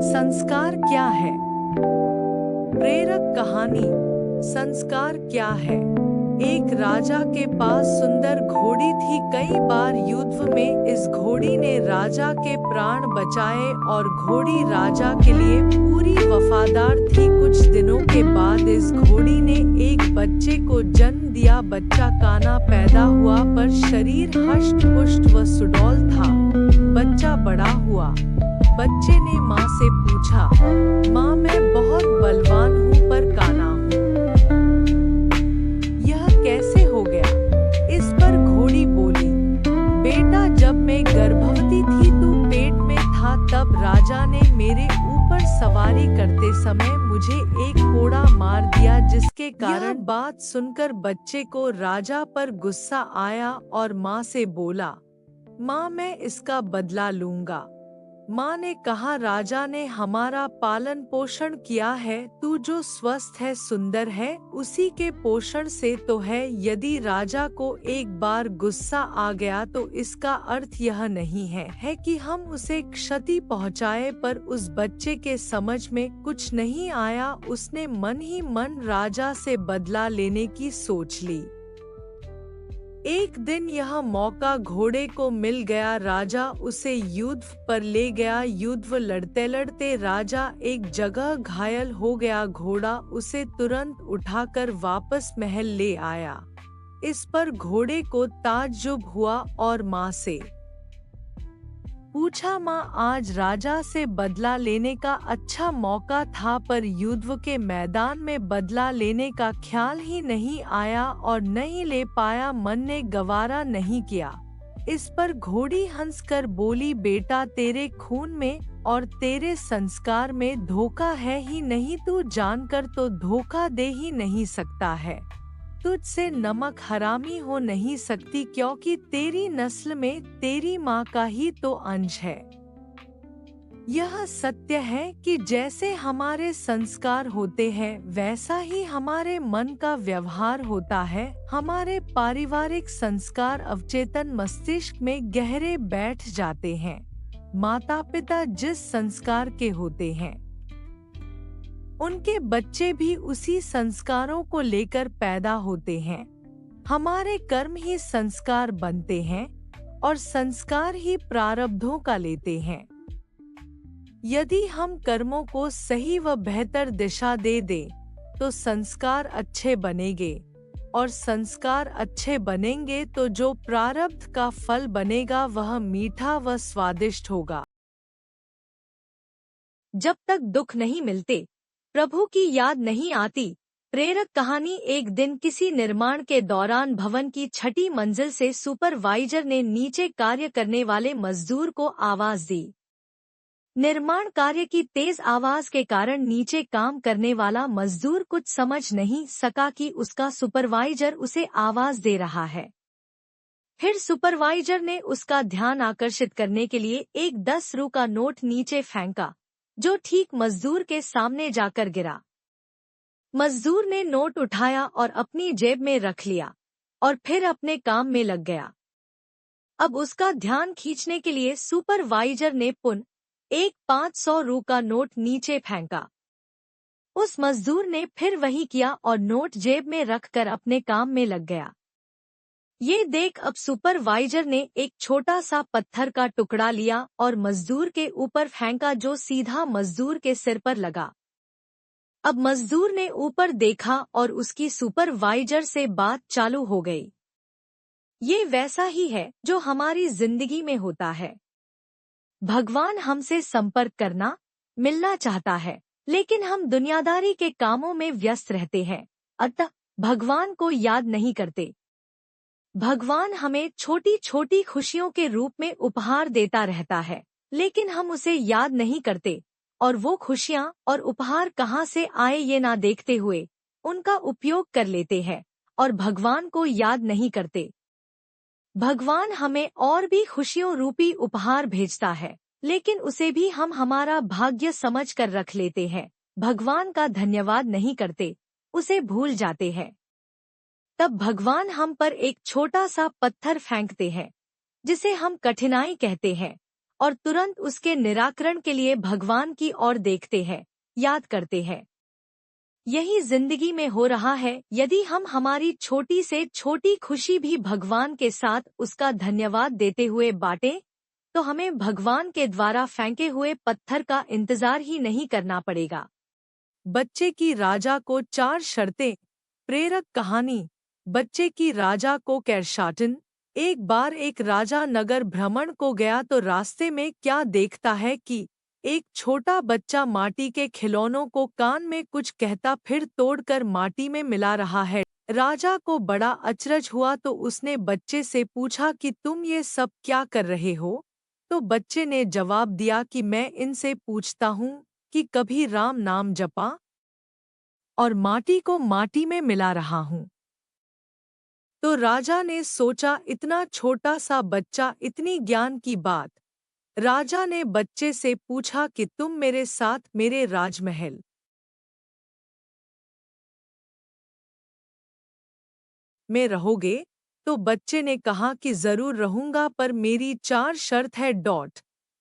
संस्कार क्या है? प्रेरक कहानी। संस्कार क्या है? एक राजा के पास सुंदर घोड़ी थी। कई बार युद्ध में इस घोड़ी ने राजा के प्राण बचाए और घोड़ी राजा के लिए पूरी वफादार थी। कुछ दिनों के बाद इस घोड़ी ने एक बच्चे को जन्म दिया। बच्चा काना पैदा हुआ पर शरीर हष्ट-पुष्ट व सुडौल था। बच्चा बड़ा हुआ। बच्चे ने माँ से पूछा, माँ मैं बहुत बलवान हूँ पर काना हूँ, यह कैसे हो गया? इस पर घोड़ी बोली, बेटा जब मैं गर्भवती थी तू पेट में था, तब राजा ने मेरे ऊपर सवारी करते समय मुझे एक कोड़ा मार दिया, जिसके कारण बात सुनकर बच्चे को राजा पर गुस्सा आया और माँ से बोला, माँ मैं इसका बदला लूंगा। माँ ने कहा, राजा ने हमारा पालन पोषण किया है, तू जो स्वस्थ है सुंदर है उसी के पोषण से तो है। यदि राजा को एक बार गुस्सा आ गया तो इसका अर्थ यह नहीं है कि हम उसे क्षति पहुँचाए। पर उस बच्चे के समझ में कुछ नहीं आया। उसने मन ही मन राजा से बदला लेने की सोच ली। एक दिन यह मौका घोड़े को मिल गया। राजा उसे युद्ध पर ले गया। युद्ध लड़ते लड़ते राजा एक जगह घायल हो गया। घोड़ा उसे तुरंत उठाकर वापस महल ले आया। इस पर घोड़े को ताज्जुब हुआ और माँ से पूछा, माँ आज राजा से बदला लेने का अच्छा मौका था, पर युद्ध के मैदान में बदला लेने का ख्याल ही नहीं आया और नहीं ले पाया, मन ने गवारा नहीं किया। इस पर घोड़ी हंसकर बोली, बेटा तेरे खून में और तेरे संस्कार में धोखा है ही नहीं, तू जानकर तो धोखा दे ही नहीं सकता है। तुझसे नमक हरामी हो नहीं सकती, क्योंकि तेरी नस्ल में तेरी माँ का ही तो अंश है। यह सत्य है कि जैसे हमारे संस्कार होते हैं वैसा ही हमारे मन का व्यवहार होता है। हमारे पारिवारिक संस्कार अवचेतन मस्तिष्क में गहरे बैठ जाते हैं। माता पिता जिस संस्कार के होते हैं उनके बच्चे भी उसी संस्कारों को लेकर पैदा होते हैं। हमारे कर्म ही संस्कार बनते हैं और संस्कार ही प्रारब्धों का लेते हैं। यदि हम कर्मों को सही व बेहतर दिशा दे दें तो संस्कार अच्छे बनेंगे और संस्कार अच्छे बनेंगे तो जो प्रारब्ध का फल बनेगा वह मीठा व स्वादिष्ट होगा। जब तक दुख नहीं मिलते प्रभु की याद नहीं आती। प्रेरक कहानी। एक दिन किसी निर्माण के दौरान भवन की छठी मंजिल से सुपरवाइजर ने नीचे कार्य करने वाले मजदूर को आवाज दी। निर्माण कार्य की तेज आवाज के कारण नीचे काम करने वाला मजदूर कुछ समझ नहीं सका कि उसका सुपरवाइजर उसे आवाज दे रहा है। फिर सुपरवाइजर ने उसका ध्यान आकर्षित करने के लिए एक 10 रू का नोट नीचे फेंका, जो ठीक मजदूर के सामने जाकर गिरा। मजदूर ने नोट उठाया और अपनी जेब में रख लिया और फिर अपने काम में लग गया। अब उसका ध्यान खींचने के लिए सुपरवाइजर ने पुनः एक 500 रू का नोट नीचे फेंका। उस मजदूर ने फिर वही किया और नोट जेब में रखकर अपने काम में लग गया। ये देख अब सुपरवाइजर ने एक छोटा सा पत्थर का टुकड़ा लिया और मजदूर के ऊपर फेंका, जो सीधा मजदूर के सिर पर लगा। अब मजदूर ने ऊपर देखा और उसकी सुपरवाइजर से बात चालू हो गई। ये वैसा ही है जो हमारी जिंदगी में होता है। भगवान हमसे संपर्क करना, मिलना चाहता है, लेकिन हम दुनियादारी के कामों में व्यस्त रहते हैं, अतः भगवान को याद नहीं करते। भगवान हमें छोटी छोटी खुशियों के रूप में उपहार देता रहता है, लेकिन हम उसे याद नहीं करते और वो खुशियाँ और उपहार कहाँ से आए ये ना देखते हुए उनका उपयोग कर लेते हैं और भगवान को याद नहीं करते। भगवान हमें और भी खुशियों रूपी उपहार भेजता है, लेकिन उसे भी हम हमारा भाग्य समझ कर रख लेते हैं। भगवान का धन्यवाद नहीं करते, उसे भूल जाते हैं। तब भगवान हम पर एक छोटा सा पत्थर फेंकते हैं, जिसे हम कठिनाई कहते हैं, और तुरंत उसके निराकरण के लिए भगवान की ओर देखते हैं, याद करते हैं। यही जिंदगी में हो रहा है। यदि हम हमारी छोटी से छोटी खुशी भी भगवान के साथ उसका धन्यवाद देते हुए बांटें, तो हमें भगवान के द्वारा फेंके हुए पत्थर का इंतजार ही नहीं करना पड़ेगा। बच्चे की राजा को 4 शर्तें। प्रेरक कहानी। बच्चे की राजा को कैरशाटन। एक बार एक राजा नगर भ्रमण को गया तो रास्ते में क्या देखता है कि एक छोटा बच्चा माटी के खिलौनों को कान में कुछ कहता फिर तोड़कर माटी में मिला रहा है। राजा को बड़ा अचरज हुआ तो उसने बच्चे से पूछा कि तुम ये सब क्या कर रहे हो? तो बच्चे ने जवाब दिया कि मैं इनसे पूछता हूँ कि कभी राम नाम जपा और माटी को माटी में मिला रहा हूँ। तो राजा ने सोचा इतना छोटा सा बच्चा, इतनी ज्ञान की बात। राजा ने बच्चे से पूछा कि तुम मेरे साथ मेरे राजमहल में रहोगे? तो बच्चे ने कहा कि जरूर रहूंगा, पर मेरी 4 शर्त है।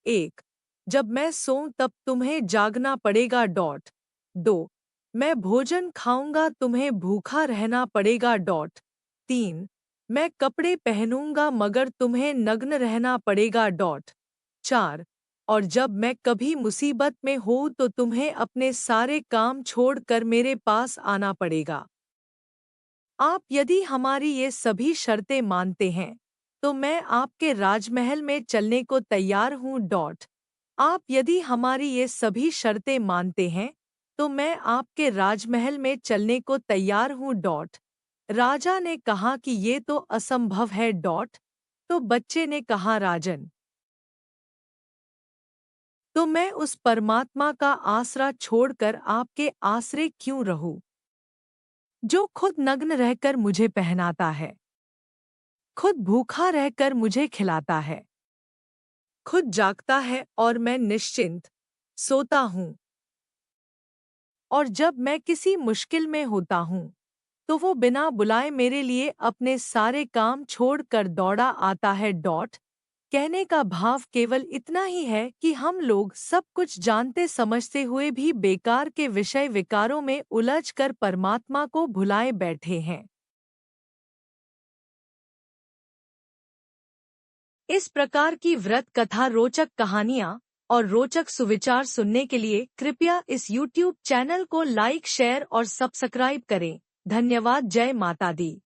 1. जब मैं सोऊं तब तुम्हें जागना पड़ेगा। 2. मैं भोजन खाऊंगा, तुम्हें भूखा रहना पड़ेगा। 3. मैं कपड़े पहनूंगा मगर तुम्हें नग्न रहना पड़ेगा। 4. और जब मैं कभी मुसीबत में हो तो तुम्हें अपने सारे काम छोड़कर मेरे पास आना पड़ेगा। आप यदि हमारी ये सभी शर्तें मानते हैं तो मैं आपके राजमहल में चलने को तैयार हूँ। आप यदि हमारी ये सभी शर्तें मानते हैं तो मैं आपके राजमहल में चलने को तैयार हूँ। राजा ने कहा कि ये तो असंभव है। तो बच्चे ने कहा, राजन, तो मैं उस परमात्मा का आसरा छोड़कर आपके आसरे क्यों रहूं, जो खुद नग्न रहकर मुझे पहनाता है, खुद भूखा रहकर मुझे खिलाता है, खुद जागता है और मैं निश्चिंत सोता हूँ, और जब मैं किसी मुश्किल में होता हूँ तो वो बिना बुलाए मेरे लिए अपने सारे काम छोड़कर दौड़ा आता है। कहने का भाव केवल इतना ही है कि हम लोग सब कुछ जानते समझते हुए भी बेकार के विषय विकारों में उलझकर परमात्मा को भुलाए बैठे हैं। इस प्रकार की व्रत कथा, रोचक कहानियाँ और रोचक सुविचार सुनने के लिए कृपया इस YouTube चैनल को लाइक, शेयर और सब्सक्राइब करें। धन्यवाद। जय माता दी।